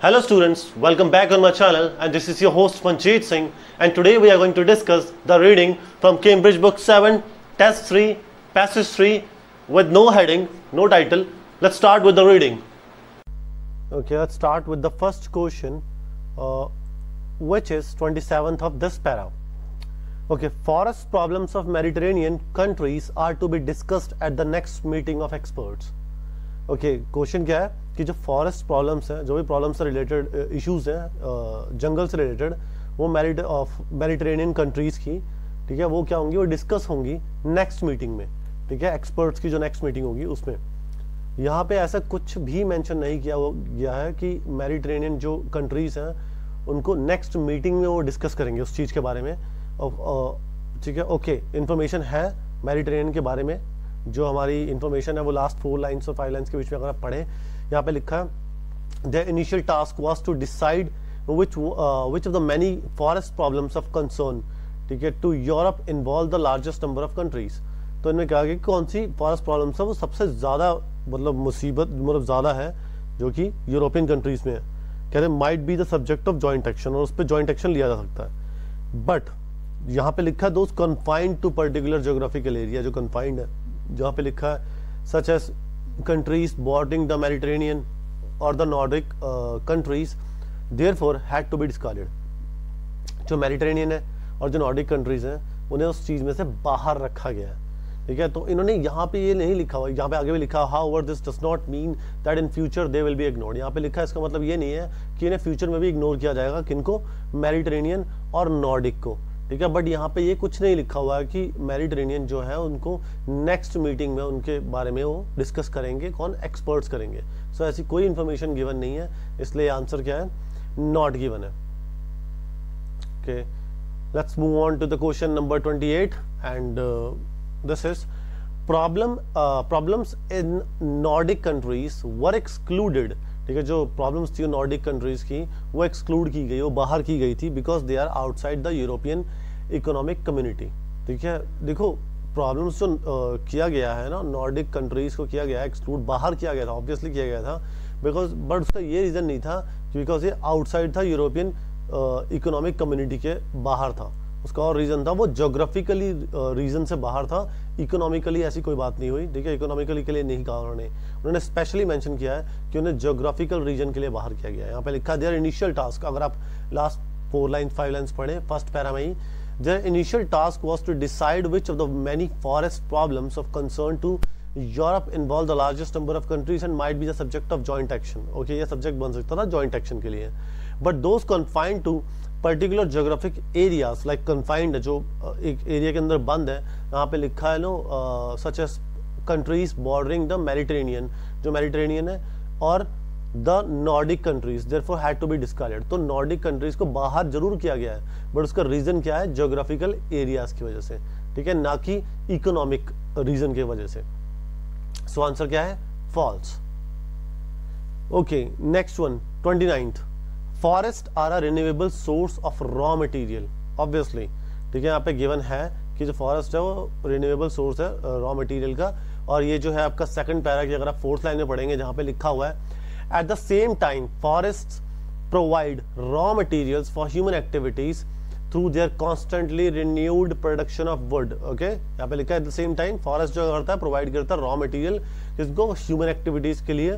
Hello students, welcome back on my channel and this is your host Manjeet Singh and today we are going to discuss the reading from Cambridge Book 7, Test 3, Passage 3 with no heading, no title. Let's start with the reading. Okay, let's start with the first question which is 27th of this para. Okay, forest problems of Mediterranean countries are to be discussed at the next meeting of experts. Okay question क्या है कि जो forest problems हैं, जो भी problem से related issues हैं जंगल से रिलेटेड, वो मेडिटेरेनियन कंट्रीज की, ठीक है, वो क्या होंगी, वो डिस्कस होंगी नेक्स्ट मीटिंग में, ठीक है, एक्सपर्ट्स की जो नेक्स्ट मीटिंग होगी उसमें। यहाँ पे ऐसा कुछ भी मेंशन नहीं किया गया है कि मेडिटेरेनियन जो कंट्रीज हैं उनको नेक्स्ट मीटिंग में वो डिस्कस करेंगे उस चीज़ के बारे में, ठीक है। ओके, इन्फॉर्मेशन है मेडिटेरेनियन के बारे में, जो हमारी इंफॉर्मेशन है वो लास्ट 4 लाइन्स और 5 लाइन्स के बीच में अगर आप पढ़ें, यहाँ पे लिखा है the initial task was to decide which of the many forest problems of concern, ठीक है, to Europe involve the largest number of countries। तो इनमें कहा गया कि कौन सी फॉरेस्ट प्रॉब्लम्स है वो सबसे ज़्यादा मतलब ज़्यादा है जो कि यूरोपियन कंट्रीज में है। कहते हैं might be the subject of joint action, और उस पर जॉइंट एक्शन लिया जा सकता है। बट यहाँ पे लिखा है those confined to particular geographical area, जो कन्फाइंड है, जहाँ पे लिखा है such as countries bordering the Mediterranean और the Nordic countries therefore had to be discarded. जो मेडिटेरेनियन है और जो नॉर्डिक कंट्रीज हैं उन्हें उस चीज़ में से बाहर रखा गया है, ठीक है। तो इन्होंने यहाँ पे ये नहीं लिखा हुआ, यहाँ पे आगे भी लिखा however this does not mean that in future they will be ignored. यहाँ पे लिखा है इसका मतलब ये नहीं है कि इन्हें फ्यूचर में भी इग्नोर किया जाएगा, किनको, मेडिटेरेनियन और नॉर्डिक को, ठीक है। बट यहाँ पे ये कुछ नहीं लिखा हुआ है कि मेडिटेरेनियन जो है उनको नेक्स्ट मीटिंग में उनके बारे में वो डिस्कस करेंगे, कौन, एक्सपर्ट्स करेंगे। सो ऐसी कोई इंफॉर्मेशन गिवन नहीं है, इसलिए आंसर क्या है, नॉट गिवन है। Okay, let's move on to the question number 28 and this is problems in Nordic countries were excluded, ठीक है। जो प्रॉब्लम्स थी नॉर्डिक कंट्रीज की वो एक्सक्लूड की गई, वो बाहर की गई थी, because they are outside the European Economic Community, ठीक है। देखो प्रॉब्लम्स जो किया गया है ना, नॉर्डिक कंट्रीज को किया गया है एक्सक्लूड, बाहर किया गया था, ऑब्वियसली किया गया था, बिकॉज बट उसका ये रीज़न नहीं था बिकॉज ये आउटसाइड था, यूरोपियन इकोनॉमिक कम्युनिटी के बाहर था। उसका और रीज़न था वो जोग्राफिकली रीजन से बाहर था, इकोनॉमिकली ऐसी कोई बात नहीं हुई, ठीक है। इकोनॉमिकली के लिए नहीं कहा उन्होंने स्पेशली मेंशन किया है कि उन्हें जोग्राफिकल रीजन के लिए बाहर किया गया है। यहाँ पे लिखा देयर इनिशियल टास्क, अगर आप लास्ट 4 लाइन्स 5 लाइन्स पढ़े फर्स्ट पैरा में ही, their initial task was to decide which of the many forest problems of concern to Europe involve the largest number of countries and might be the subject of joint action. Okay, ये subject बन सकता था joint action के लिए, but those confined to particular geographic areas like confined, जो एक area के अंदर बंद है, यहाँ पे लिखा है no such as countries bordering the Mediterranean, जो मेडिटेरेनियन है, और the Nordic countries therefore had to be discarded. तो नॉर्डिक कंट्रीज को बाहर जरूर किया गया है, बट उसका रीजन क्या है, जोग्राफिकल एरियाज की वजह से, ठीक है, ना कि इकोनॉमिक रीजन की वजह से। सो आंसर क्या है, false. Okay, next one 29th, forest are a renewable source of raw material, obviously, ठीक है। यहाँ पे गिवन है कि जो फॉरेस्ट है वो रिन्यूएबल सोर्स है रॉ मटेरियल का, और ये जो है आपका सेकंड पैरा की अगर आप 4th लाइन में पढ़ेंगे जहाँ पे लिखा हुआ है at the same time forest provide raw materials for human activities through their constantly renewed production of would. Okay, यहाँ पे लिखा है at the same time forest जो करता है प्रोवाइड करता है रॉ मटेरियल किसको, ह्यूमन एक्टिविटीज के लिए,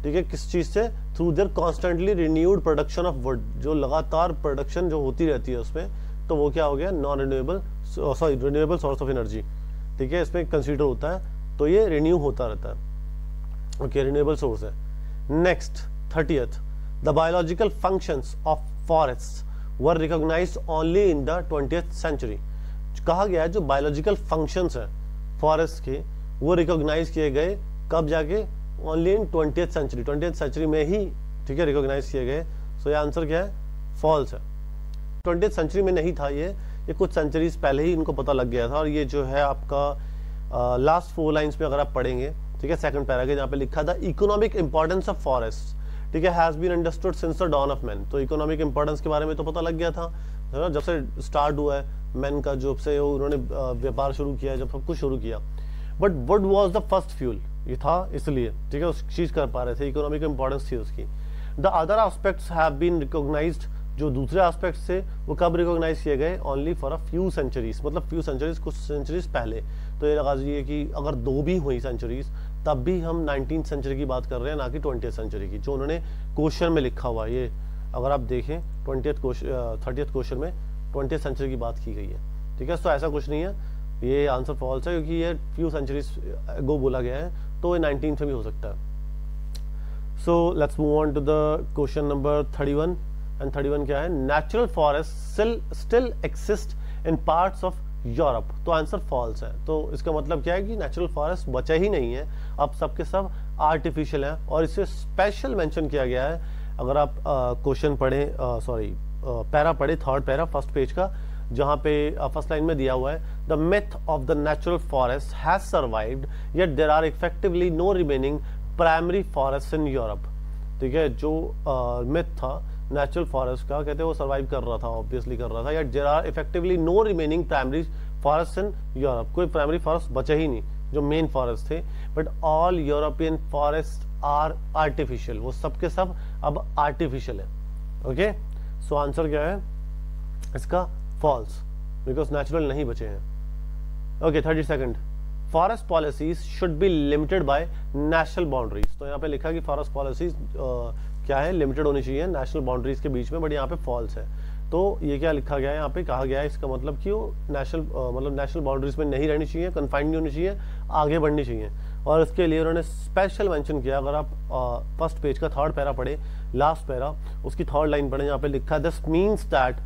ठीक है। किस चीज से, through their constantly renewed production of would, जो लगातार प्रोडक्शन जो होती रहती है उसमें, तो वो क्या हो गया, non renewable renewable source of energy, ठीक है, इसमें कंसीडर होता है, तो ये रिन्यू होता रहता है। ओके, रिन्यूएबल सोर्स है। Next 30th, the biological functions of forest were recognised only in the 20th century. कहा गया है जो बायोलॉजिकल फंक्शंस है फॉरेस्ट के वो रिकॉग्नाइज किए गए, कब जाके, only in 20th century, 20th century में ही, ठीक है, रिकॉग्नाइज किए गए। सो ये आंसर क्या है, फॉल्स है। 20th सेंचुरी में नहीं था ये कुछ सेंचुरीज पहले ही इनको पता लग गया था। और ये जो है आपका लास्ट 4 लाइन्स में अगर आप पढ़ेंगे, ठीक है, सेकंड पैरा के, जहाँ पे लिखा था इकोनॉमिक इंपॉर्टेंस ऑफ फॉरेस्ट, ठीक है, has been understood since the dawn of man. तो इकोनॉमिक इंपॉर्टेंस के बारे में तो पता लग गया था जब से स्टार्ट हुआ है मैन का, जब से उन्होंने व्यापार शुरू किया, जब सब कुछ शुरू किया। But would was the first fuel, ये था इसलिए, ठीक है, उस चीज कर पा रहे थे, इकोनॉमिक इंपॉर्टेंस थी उसकी। The other aspects have been recognised, जो दूसरे एस्पेक्ट्स थे वो कब रिकॉग्नाइज किए गए, only for a few centuries, मतलब फ्यू सेंचुरीज, कुछ सेंचुरीज पहले। तो ये लगा लीजिए कि अगर 2 भी हुई सेंचुरीज तब भी हम 19th सेंचुरी की बात कर रहे हैं, ना कि 20th सेंचुरी की, जो उन्होंने क्वेश्चन में लिखा हुआ है। ये अगर आप देखें 30th क्वेश्चन में 20th सेंचुरी की बात की गई है, ठीक है। तो ऐसा कुछ नहीं है, ये आंसर फॉल्स है, क्योंकि ये फ्यू सेंचुरीज गो बोला गया है, तो ये 19th में भी हो सकता है। So let's move on to the question number 31, and 31 क्या है, natural forest still exist in parts of Europe. तो आंसर फॉल्स है। तो इसका मतलब क्या है कि नेचुरल फॉरेस्ट बचा ही नहीं है, अब सबके सब आर्टिफिशियल है, और इसे स्पेशल मेंशन किया गया है। अगर आप क्वेश्चन पढ़े, पैरा पढ़े, 3rd पैरा फर्स्ट पेज का, जहां पे फर्स्ट लाइन में दिया हुआ है, the myth of the natural forest has survived yet there are effectively no remaining primary forest in Europe. ठीक है, जो मिथ था नेचुरल फॉरेस्ट का, कहते हैं वो सर्वाइव कर रहा था, ऑब्वियसली कर रहा था, yet there are effectively no remaining primary forest in Europe. कोई प्राइमरी फॉरेस्ट बचे ही नहीं जो मेन फॉरेस्ट थे, but all European forest are artificial, वो सब के सब अब आर्टिफिशियल है। ओके, सो आंसर क्या है इसका, फॉल्स, बिकॉज नेचुरल नहीं बचे हैं। Okay, 32nd, forest policies should be limited by national boundaries. तो यहाँ पे लिखा कि फॉरेस्ट पॉलिसीज क्या है, लिमिटेड होनी चाहिए नेशनल बाउंड्रीज के बीच में, बट यहाँ पे फॉल्स है। तो ये क्या लिखा गया है यहाँ पे, कहा गया है इसका मतलब कि वो नेशनल बाउंड्रीज में नहीं रहनी चाहिए, कन्फाइंड नहीं होनी चाहिए, आगे बढ़नी चाहिए। और इसके लिए उन्होंने स्पेशल मेंशन किया। अगर आप फर्स्ट पेज का 3rd पैरा पढ़े, लास्ट पैरा उसकी 3rd लाइन पढ़े, यहाँ पे लिखा है this means that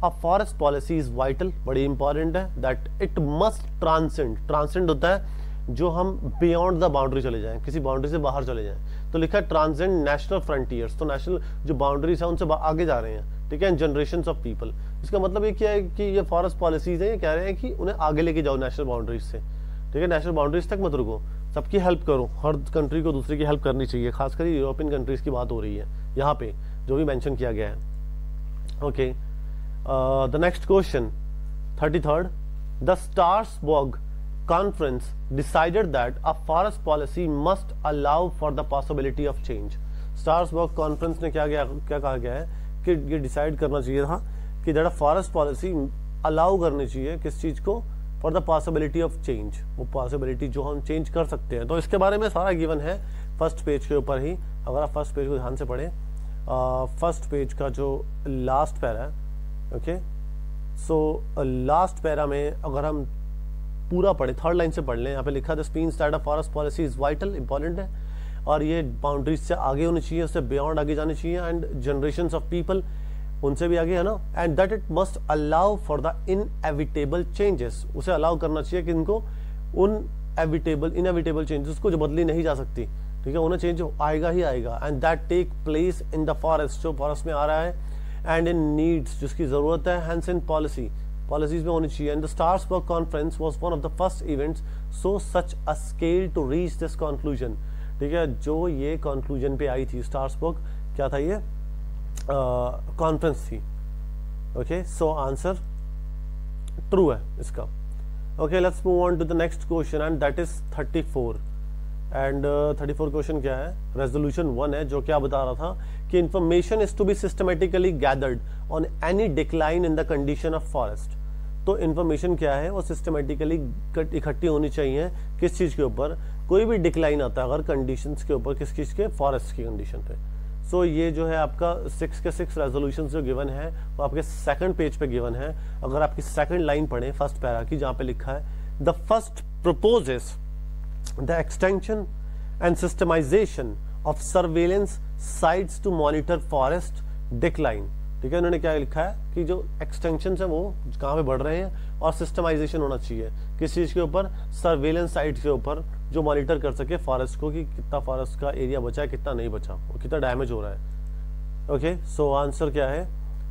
a forest policy is vital, बड़ी इंपॉर्टेंट है, दैट इट मस्ट ट्रांसेंड होता है जो हम बियॉन्ड द बाउंड्री चले जाएं, किसी बाउंड्री से बाहर चले जाएं। तो लिखा है ट्रांसेंड नेशनल फ्रंटियर्स, तो नेशनल जो बाउंड्रीज है उनसे आगे जा रहे हैं, ठीक है, जनरेशंस ऑफ पीपल। इसका मतलब ये क्या है कि ये फॉरेस्ट पॉलिसीज है, ये कह रहे हैं कि उन्हें आगे लेके जाओ नेशनल बाउंड्रीज से, ठीक है, नेशनल बाउंड्रीज तक मत रुको, सबकी हेल्प करो, हर कंट्री को दूसरे की हेल्प करनी चाहिए, खासकर यूरोपियन कंट्रीज की बात हो रही है यहाँ पे जो भी मेंशन किया गया है। Okay, the next question 33rd, the Strasbourg conference decided that a forest policy must allow for the possibility of change। Strasbourg conference ने क्या कहा गया है कि ये डिसाइड करना चाहिए था कि दैट फॉरेस्ट पॉलिसी अलाउ करनी चाहिए किस चीज को, for the possibility of change, वो पॉसिबिलिटी जो हम चेंज कर सकते हैं। तो इसके बारे में सारा गिवन है फर्स्ट पेज के ऊपर ही, अगर आप फर्स्ट पेज को ध्यान से पढ़े, फर्स्ट पेज का जो लास्ट पैरा है, ओके, सो लास्ट पैरा में अगर हम पूरा पढ़े, 3rd लाइन से पढ़ लें, यहाँ पे लिखा this means that a forest policy is vital, important है, और ये बाउंड्रीज से आगे होनी चाहिए, उससे बियॉन्ड आगे जानी चाहिए, एंड जनरेशंस ऑफ पीपल उनसे भी आगे है ना, and that it must allow for the inevitable changes, उसे अलाउ करना चाहिए कि इनको उन इनएविटेबल चेंजेस को जो बदली नहीं जा सकती, ठीक है, उन्हें चेंज आएगा ही आएगा, and that take place in the forest, जो फॉरेस्ट में आ रहा है, एंड इन नीड्स, जिसकी जरूरत है, हेंस इन पॉलिसीज में होनी चाहिए। And the Strasbourg conference was one of the first events so such a scale to reach this conclusion, ठीक है, जो ये कंक्लूजन पे आई थी स्ट्रासबर्ग, क्या था ये कॉन्फ्रेंस थी। ओके, सो आंसर ट्रू है इसका। Okay, let's move on to the next question, and that is 34। And 34 question क्या है, रेजोल्यूशन 1 है, जो क्या बता रहा था कि information is to be systematically gathered on any decline in the condition of forest. तो इंफॉर्मेशन क्या है, वो सिस्टमेटिकली इकट्ठी होनी चाहिए किस चीज के ऊपर, कोई भी डिक्लाइन आता है अगर कंडीशंस के ऊपर, किस चीज के, फॉरेस्ट की कंडीशन पे। सो ये जो है आपका 6 के 6 रेजोल्यूशन जो गिवन है वो आपके 2nd पेज पे गिवन है। अगर आपकी 2nd लाइन पढ़े फर्स्ट पैरा की, जहां पे लिखा है the first proposes the extension and systemization of surveillance sites to monitor forest decline। ठीक है, उन्होंने क्या लिखा है कि जो एक्सटेंशन है वो कहाँ पे बढ़ रहे हैं, और सिस्टमाइजेशन होना चाहिए किस चीज के ऊपर, सर्वेलेंस साइट के ऊपर, जो मॉनिटर कर सके फॉरेस्ट को कि कितना फॉरेस्ट का एरिया बचा है, कितना नहीं बचा, वो कितना डैमेज हो रहा है। ओके, सो आंसर क्या है,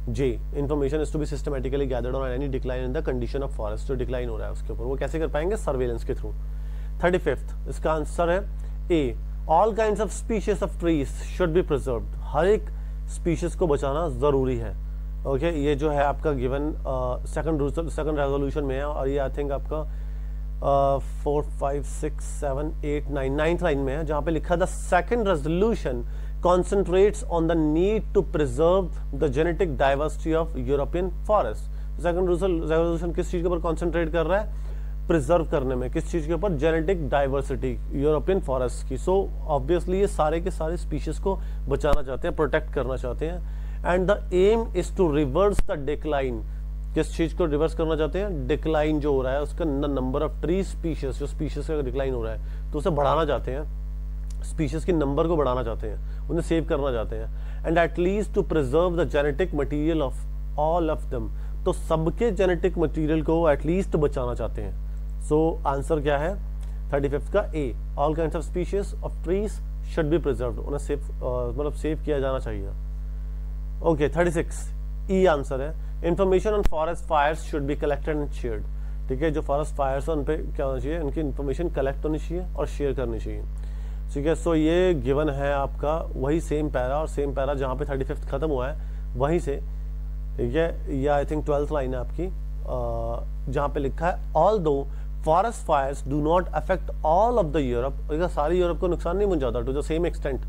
J, information is to be systematically gathered on any decline in the condition of forest, जो डिक्लाइन हो रहा है उसके ऊपर, वो कैसे कर पाएंगे, सर्वेलेंस के थ्रू। 35th, इसका आंसर है A, all kinds of species of trees should be preserved, हर एक स्पीशीज को बचाना जरूरी है। ओके, ये जो है आपका गिवन सेकंड रेजोल्यूशन में है, और ये आई थिंक आपका 4, 5, 6, 7, 8, 9 9th लाइन में है, जहां पे लिखा the second resolution concentrates on the need to preserve the genetic diversity of European forest. Second resolution किस चीज के ऊपर कॉन्सेंट्रेट कर रहा है? प्रिजर्व करने में। किस चीज के ऊपर? जेनेटिक डाइवर्सिटी यूरोपियन फॉरेस्ट की। सो ऑब्वियसली ये सारे के सारे स्पीशीज को बचाना चाहते हैं, प्रोटेक्ट करना चाहते हैं। And the aim is to reverse the decline. किस चीज को रिवर्स करना चाहते हैं? डिक्लाइन जो हो रहा है उसका नंबर ऑफ ट्री स्पीशीज, जो स्पीशीज का डिक्लाइन हो रहा है तो उसे बढ़ाना चाहते हैं, स्पीशीज के नंबर को बढ़ाना चाहते हैं, उन्हें सेव करना चाहते हैं। And at least to preserve the genetic material of all of them. तो सबके जेनेटिक मटीरियल को एटलीस्ट बचाना चाहते हैं। सो आंसर क्या है 35 का A, all kinds of species of trees should be preserved, उन्हें सेव मतलब सेव किया जाना चाहिए। ओके 36 ई आंसर है, information on forest fires should be collected and shared. ठीक है, जो फॉरेस्ट फायर्स है उन पे क्या होना चाहिए? उनकी इंफॉर्मेशन कलेक्ट होनी चाहिए और शेयर करनी चाहिए। ठीक है, सो ये गिवन है आपका वही सेम पैरा, और सेम पैरा जहाँ पे 35 खत्म हुआ है वहीं से। ठीक है, या आई थिंक 12th लाइन है आपकी, जहाँ पे लिखा है ऑल दो forest fires do not affect all of the Europe. सारी यूरोप को नुकसान नहीं पहुंचाता टू द सेम एक्सटेंट।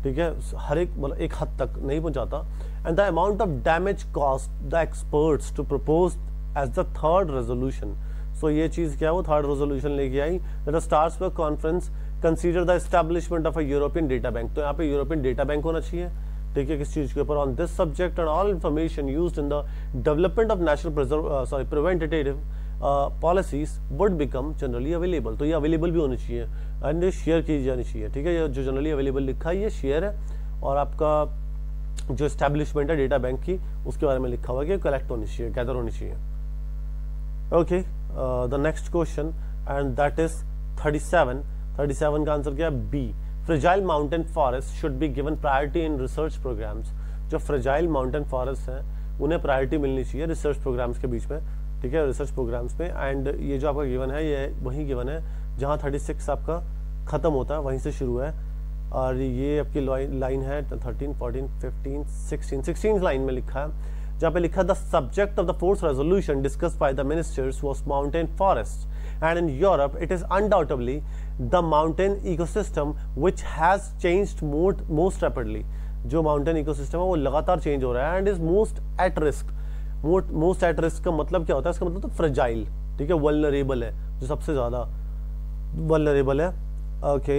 ठीक है, हर एक मतलब एक हद तक नहीं पहुंचाता। And the amount of damage cost the experts to propose as the third resolution. So ये चीज क्या है, वो थर्ड रेजोल्यूशन लेके आई that stars with conference consider the establishment of a European data bank. तो यहाँ पे यूरोपियन डेटा बैंक होना चाहिए। ठीक है, किस चीज के ऊपर? On this subject and all information used in the development of national preventative policies would become generally available. तो ये अवेलेबल भी होनी चाहिए एंड शेयर की जानी चाहिए। ठीक है, ये जो जनरली अवेलेबल लिखा है ये शेयर है, और आपका जो एस्टैब्लिशमेंट है डेटा बैंक की उसके बारे में लिखा हुआ है कि कलेक्ट होनी चाहिए, गैदर होनी चाहिए। Okay, the next question and that is 37 का आंसर क्या है? B, fragile mountain forest should be given priority in research programs. जो फ्रेजाइल माउंटेन फॉरेस्ट हैं उन्हें प्रायोरिटी मिलनी चाहिए रिसर्च प्रोग्राम्स के बीच में। ठीक है, रिसर्च प्रोग्राम्स में। एंड ये जो आपका गिवन है ये वही गिवन है जहाँ 36 आपका खत्म होता है, वहीं से शुरू है। और ये आपकी लाइन है 13, 14, 15, 16 लाइन में लिखा है, जहाँ पे लिखा the subject of the fourth resolution discussed by the ministers was mountain forest and in Europe it is undoubtedly the mountain ecosystem which has changed most rapidly। जो mountain ecosystem है वो लगातार change हो रहा है and is most at risk। most at risk का मतलब क्या होता है? इसका मतलब तो fragile। ठीक है, vulnerable है, जो सबसे ज्यादा vulnerable है। okay,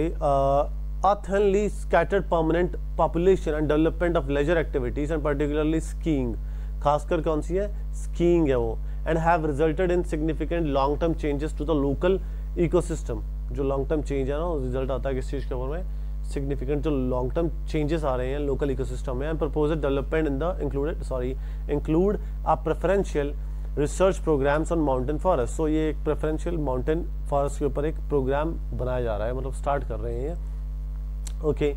thinly scattered permanent population and development of leisure activities and particularly skiing। खासकर कौन सी है? skiing है वो। and have resulted in significant long term changes to the local ecosystem। जो long term change है ना, रिजल्ट आता है किस चीज के ऊपर में? significant जो long term changes आ रहे हैं local ecosystem में। and proposed development in the include a preferential research programs on mountain forest। so ये एक preferential mountain forest के ऊपर एक प्रोग्राम बनाया जा रहा है, मतलब स्टार्ट कर रहे हैं। ओके,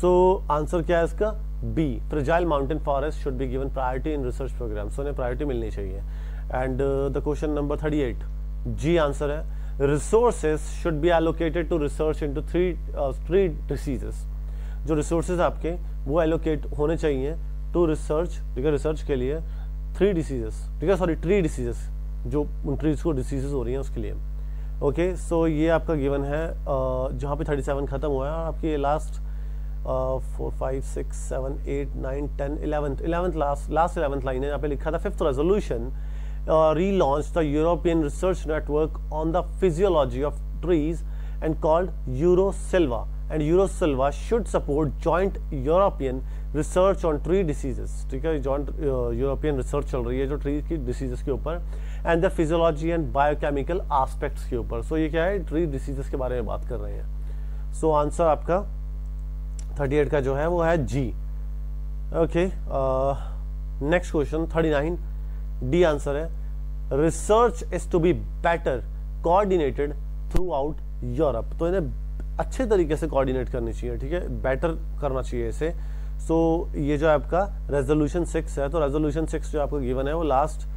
सो आंसर क्या है इसका? B, fragile mountain forest should be given priority in research program. So उन्हें प्रायोरिटी मिलनी चाहिए। And the question number 38 G answer है, resources should be allocated to research into three diseases. जो रिसोर्सेज आपके वो एलोकेट होने चाहिए टू रिसर्च। ठीक है, रिसर्च के लिए 3 डिसीजेस। ठीक है, सॉरी ट्री डिसीजेस, जो उन ट्रीज को डिसीजेस हो रही हैं उसके लिए। ओके, सो ये आपका गिवन है जहाँ पे 37 खत्म हुआ है, और आपकी last 4, 5, 6, 7, 8, 9, 10, 11th last 11th line है, यहाँ पे लिखा था 5th resolution relaunched the European Research Network on the physiology of trees and called EuroSilva, and EuroSilva should support joint European research on tree diseases। ठीक है, joint European research चल रही है जो ट्री की diseases के ऊपर and the physiology and biochemical aspects के ऊपर। so ये क्या है? tree diseases के बारे में बात कर रहे हैं। so आंसर आपका 38 का जो है वो है G. Okay, next question 39 D answer है, research is to be better coordinated throughout Europe. तो इन्हें अच्छे तरीके से कोऑर्डिनेट करनी चाहिए। ठीक है, बेटर करना चाहिए इसे। सो ये जो आपका रेजोल्यूशन 6 है, तो रेजोल्यूशन 6 जो आपको गिवन है वो लास्ट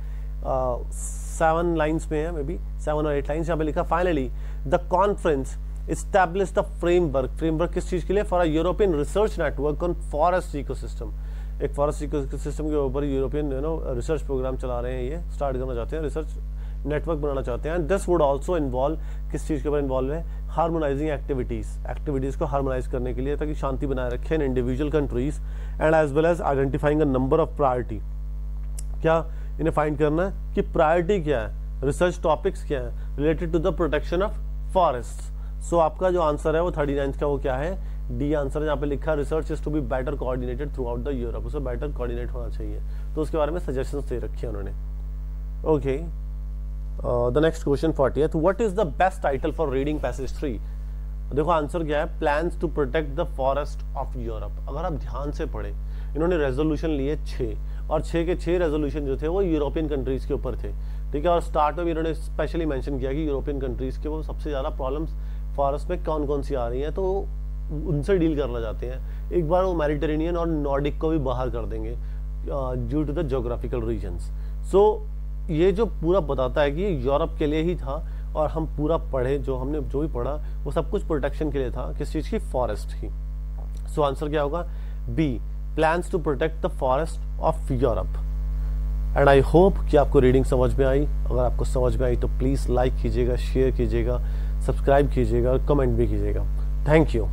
7 लाइन्स में है, मे बी 7 और 8 लाइन्स। यहाँ पे लिखा finally the conference establish the framework किस चीज के लिए? For a European research network on forest ecosystem. एक फॉरेस्ट इकोसिस्टम के ऊपर यूरोपियन रिसर्च प्रोग्राम चला रहे हैं, ये स्टार्ट करना चाहते हैं रिसर्च नेटवर्क बनाना चाहते हैं। दिस वुड आल्सो इन्वॉल्व, किस चीज़ के ऊपर इन्वॉल्व है, हार्मोनाइजिंग एक्टिविटीज़ को हार्मोनाइज करने के लिए, ताकि शांति बनाए रखें in individual countries, and as well as identifying a number of priority. क्या इन्हें फाइंड करना है कि प्रायोरिटी क्या है, रिसर्च टॉपिक्स क्या है related to the protection of forest. So आपका जो आंसर है वो 39 का वो क्या है, डी आंसर है। यहाँ पे लिखा research is to be better coordinated throughout the Europe, उसे बेटर कोऑर्डिनेट होना चाहिए, तो उसके बारे में सजेशंस दे रखे हैं उन्होंने। Okay, the next question 40th, what is the best title for reading passage 3। देखो आंसर क्या है, plans to protect the forest of Europe. अगर आप ध्यान से पढ़े, इन्होंने रेजोल्यूशन लिए 6 और 6 के 6 रेजोल्यूशन जो थे वो यूरोपियन कंट्रीज के ऊपर थे, ठीक है। और स्टार्ट में भी इन्होंने स्पेशली मेंशन किया कि यूरोपियन कंट्रीज के वो सबसे ज़्यादा प्रॉब्लम्स फॉरेस्ट में कौन कौन सी आ रही हैं, तो उनसे डील करना चाहते हैं। एक बार वो मेडिटेरेनियन और नॉर्डिक को भी बाहर कर देंगे due to the geographical reasons. So ये जो पूरा बताता है कि यूरोप के लिए ही था, और हम पूरा पढ़े, जो हमने जो भी पढ़ा वो सब कुछ प्रोटेक्शन के लिए था, किस चीज़ की, फॉरेस्ट की। सो आंसर क्या होगा, B, plans to protect the forest of Europe. And I hope कि आपको रीडिंग समझ में आई। अगर आपको समझ में आई तो प्लीज़ लाइक कीजिएगा, शेयर कीजिएगा, सब्सक्राइब कीजिएगा और कमेंट भी कीजिएगा। Thank you.